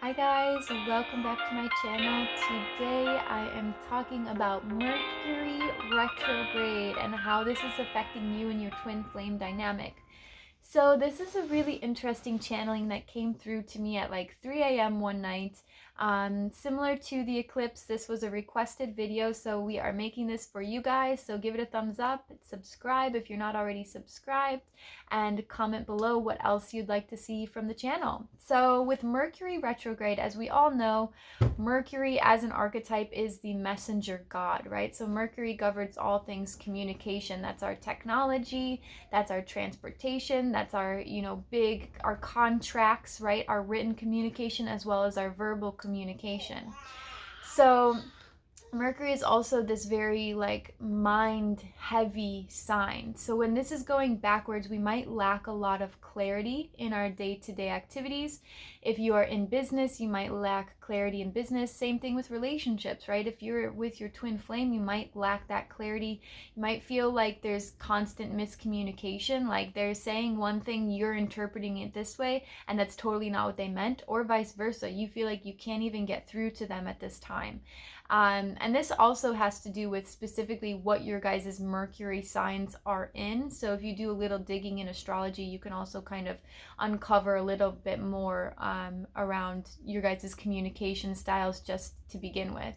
Hi guys, welcome back to my channel. Today I am talking about Mercury Retrograde and how this is affecting you and your twin flame dynamic. So this is a really interesting channeling that came through to me at like 3 a.m. one night. Similar to the eclipse, this was a requested video, so we are making this for you guys. So give it a thumbs up, subscribe if you're not already subscribed, and comment below what else you'd like to see from the channel. So with Mercury retrograde, as we all know, Mercury as an archetype is the messenger god, right? So Mercury governs all things communication. That's our technology, that's our transportation, that's our, our contracts, right? Our written communication as well as our verbal communication. So Mercury is also this very like mind heavy sign. So when this is going backwards, we might lack a lot of clarity in our day-to-day activities. If you are in business, you might lack clarity in business. Same thing with relationships, right? If you're with your twin flame, you might lack that clarity. You might feel like there's constant miscommunication, like they're saying one thing, you're interpreting it this way, and that's totally not what they meant, or vice versa. You feel like you can't even get through to them at this time. And this also has to do with specifically what your guys' Mercury signs are in. So if you do a little digging in astrology, you can also kind of uncover a little bit more around your guys' communication styles just to begin with.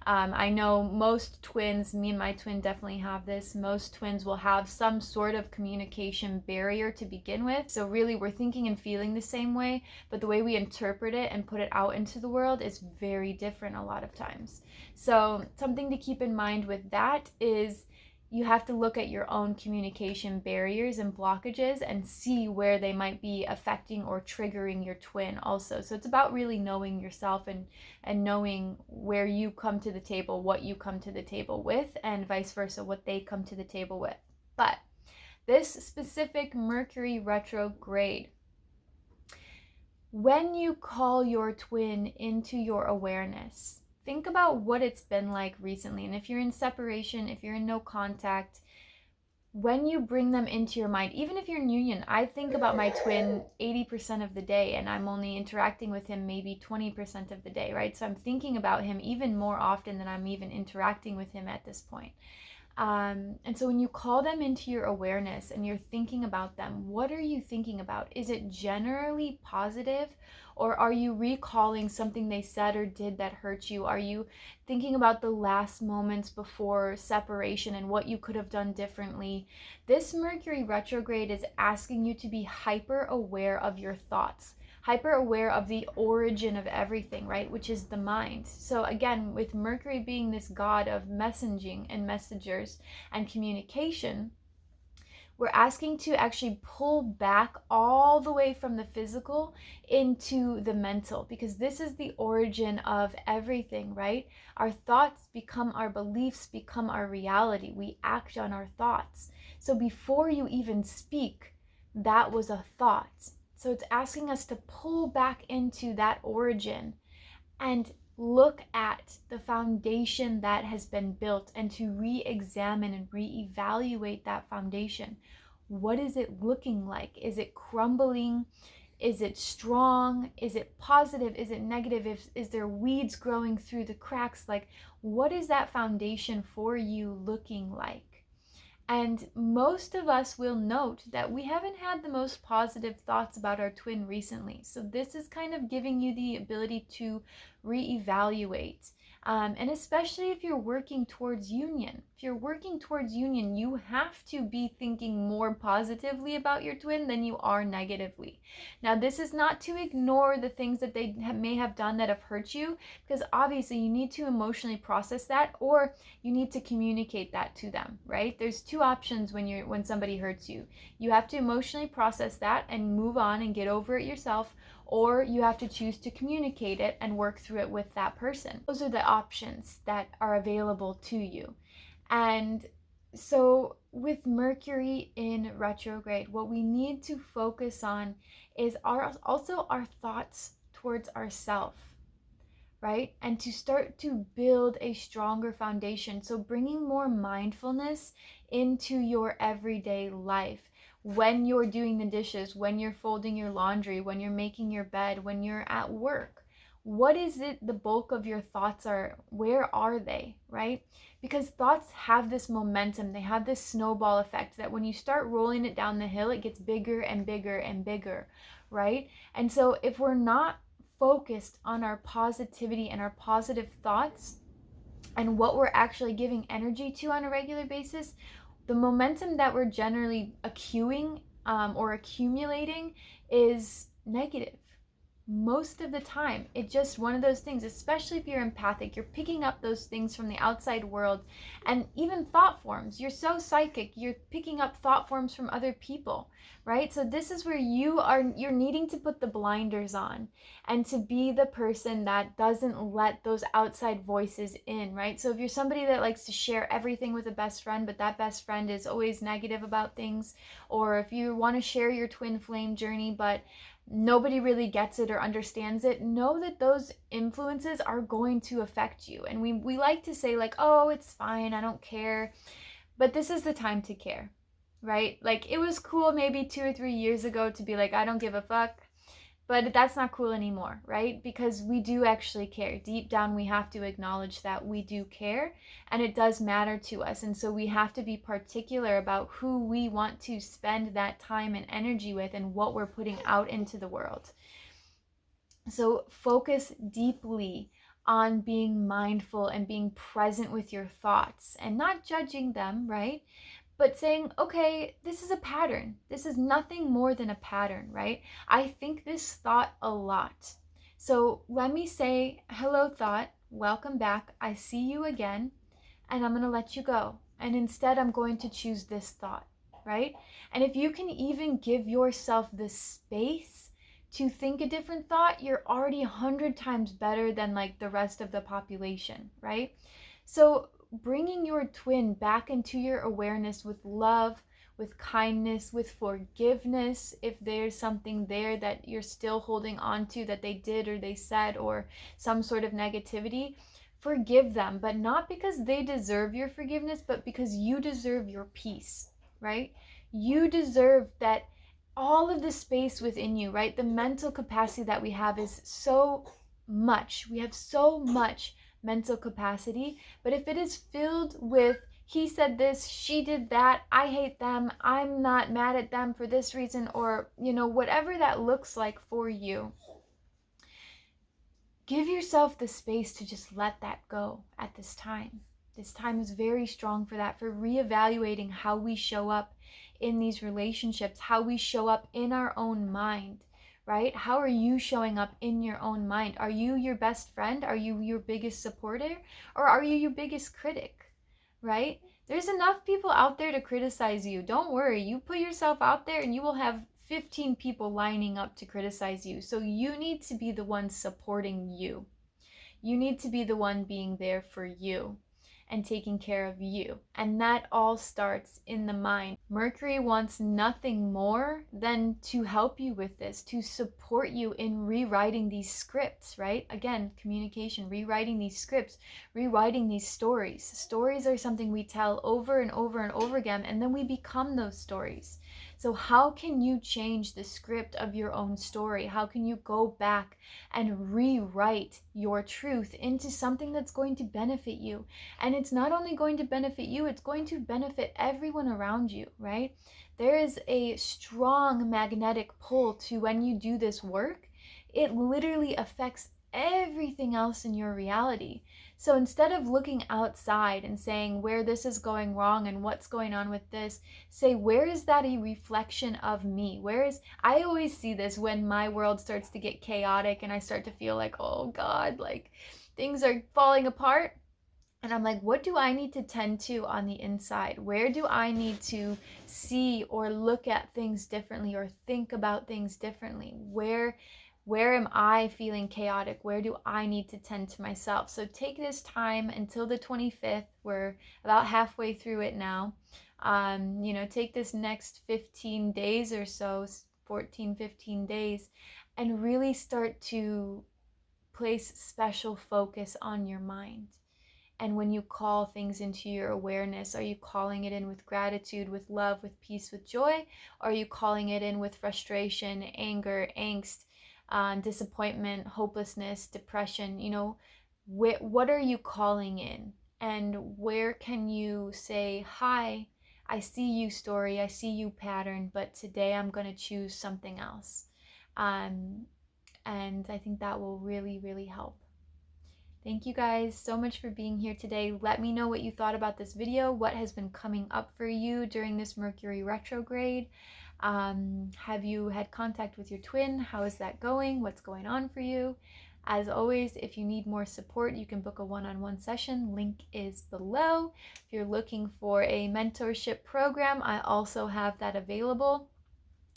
I know most twins, me and my twin definitely have this, most twins will have some sort of communication barrier to begin with. So really we're thinking and feeling the same way, but the way we interpret it and put it out into the world is very different a lot of times. So something to keep in mind with that is you have to look at your own communication barriers and blockages and see where they might be affecting or triggering your twin also. So it's about really knowing yourself and knowing where you come to the table, what you come to the table with, and vice versa, what they come to the table with. But this specific Mercury retrograde, when you call your twin into your awareness, think about what it's been like recently. And if you're in separation, if you're in no contact, when you bring them into your mind, even if you're in union, I think about my twin 80% of the day and I'm only interacting with him maybe 20% of the day, right? So I'm thinking about him even more often than I'm even interacting with him at this point. And so when you call them into your awareness and you're thinking about them, what are you thinking about? Is it generally positive, or are you recalling something they said or did that hurt you? Are you thinking about the last moments before separation and what you could have done differently? This Mercury retrograde is asking you to be hyper aware of your thoughts, hyper aware of the origin of everything, right? Which is the mind. So again, with Mercury being this god of messaging and messengers and communication, we're asking to actually pull back all the way from the physical into the mental, because this is the origin of everything, right? Our thoughts become our beliefs, become our reality. We act on our thoughts. So before you even speak, that was a thought. So it's asking us to pull back into that origin and look at the foundation that has been built and to re-examine and re-evaluate that foundation. What is it looking like? Is it crumbling? Is it strong? Is it positive? Is it negative? Is there weeds growing through the cracks? Like, what is that foundation for you looking like? And most of us will note that we haven't had the most positive thoughts about our twin recently. So this is kind of giving you the ability to reevaluate. And especially if you're working towards union. If you're working towards union, you have to be thinking more positively about your twin than you are negatively. Now, this is not to ignore the things that they may have done that have hurt you, because obviously you need to emotionally process that, or you need to communicate that to them, right? There's two options when somebody hurts you. You have to emotionally process that and move on and get over it yourself, or you have to choose to communicate it and work through it with that person. Those are the options that are available to you. And so with Mercury in retrograde, what we need to focus on is also our thoughts towards ourselves, right? And to start to build a stronger foundation. So bringing more mindfulness into your everyday life. When you're doing the dishes, when you're folding your laundry, when you're making your bed, when you're at work, What is it the bulk of your thoughts are? Where are they, right? Because thoughts have this momentum, they have this snowball effect that when you start rolling it down the hill, it gets bigger and bigger and bigger, right? And so if we're not focused on our positivity and our positive thoughts and what we're actually giving energy to on a regular basis, the momentum that we're generally or accumulating is negative most of the time. It's just one of those things, especially if you're empathic, you're picking up those things from the outside world. And even thought forms, you're so psychic, you're picking up thought forms from other people, right? So this is where you're needing to put the blinders on and to be the person that doesn't let those outside voices in, right? So if you're somebody that likes to share everything with a best friend, but that best friend is always negative about things, or if you want to share your twin flame journey but nobody really gets it or understands it, know that those influences are going to affect you. And we like to say like, oh, it's fine, I don't care. But this is the time to care, right? Like, it was cool maybe 2 or 3 years ago to be like, I don't give a fuck. But that's not cool anymore, right? Because we do actually care. Deep down, we have to acknowledge that we do care and it does matter to us. And so we have to be particular about who we want to spend that time and energy with and what we're putting out into the world. So focus deeply on being mindful and being present with your thoughts and not judging them, right? But saying, okay, this is a pattern. This is nothing more than a pattern, right? I think this thought a lot. So let me say, hello, thought, welcome back. I see you again, and I'm going to let you go. And instead, I'm going to choose this thought, right? And if you can even give yourself the space to think a different thought, you're already 100 times better than like the rest of the population, right? So bringing your twin back into your awareness with love, with kindness, with forgiveness, if there's something there that you're still holding on to that they did or they said, or some sort of negativity, forgive them, but not because they deserve your forgiveness, but because you deserve your peace, right? You deserve that, all of the space within you, right? The mental capacity that we have is so much. We have so much mental capacity, but if it is filled with he said this, she did that, I hate them, I'm not mad at them for this reason, or whatever that looks like for you, give yourself the space to just let that go at this time. This time is very strong for that, for reevaluating how we show up in these relationships, how we show up in our own mind, right? How are you showing up in your own mind? Are you your best friend? Are you your biggest supporter? Or are you your biggest critic, right? There's enough people out there to criticize you. Don't worry. You put yourself out there and you will have 15 people lining up to criticize you. So you need to be the one supporting you. You need to be the one being there for you and taking care of you. And that all starts in the mind. Mercury wants nothing more than to help you with this, to support you in rewriting these scripts, right? Again, communication, rewriting these scripts, rewriting these stories. Stories are something we tell over and over and over again, and then we become those stories. So how can you change the script of your own story? How can you go back and rewrite your truth into something that's going to benefit you? And it's not only going to benefit you, it's going to benefit everyone around you, right? There is a strong magnetic pull to when you do this work. It literally affects everything else in your reality. So instead of looking outside and saying where this is going wrong and what's going on with this, say, where is that a reflection of me? I always see this when my world starts to get chaotic and I start to feel like, oh God, like things are falling apart. And I'm like, what do I need to tend to on the inside? Where do I need to see or look at things differently or think about things differently? Where am I feeling chaotic? Where do I need to tend to myself? So take this time until the 25th. We're about halfway through it now. Take this next 15 days or so, 14, 15 days, and really start to place special focus on your mind. And when you call things into your awareness, are you calling it in with gratitude, with love, with peace, with joy? Or are you calling it in with frustration, anger, angst, disappointment, hopelessness, depression. You know, what are you calling in? And where can you say, hi, I see you, story, I see you, pattern, but today I'm going to choose something else. And I think that will really, really help. Thank you guys so much for being here today. Let me know what you thought about this video, what has been coming up for you during this Mercury retrograde. Have you had contact with your twin? How is that going? What's going on for you? As always, if you need more support, you can book a one-on-one session. Link is below. If you're looking for a mentorship program, I also have that available.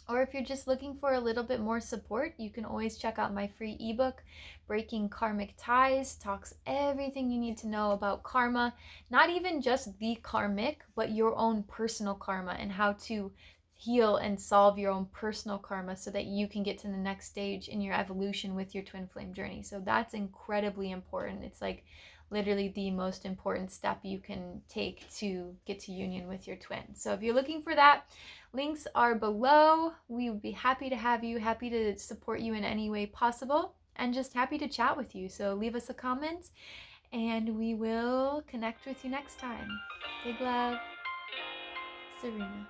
Or if you're just looking for a little bit more support, you can always check out my free ebook, Breaking Karmic Ties. Talks everything you need to know about karma, not even just the karmic, but your own personal karma and how to heal and solve your own personal karma so that you can get to the next stage in your evolution with your twin flame journey. So that's incredibly important. It's like literally the most important step you can take to get to union with your twin. So if you're looking for that, links are below. We would be happy to have you, happy to support you in any way possible, and just happy to chat with you. So leave us a comment and we will connect with you next time. Big love, Serena.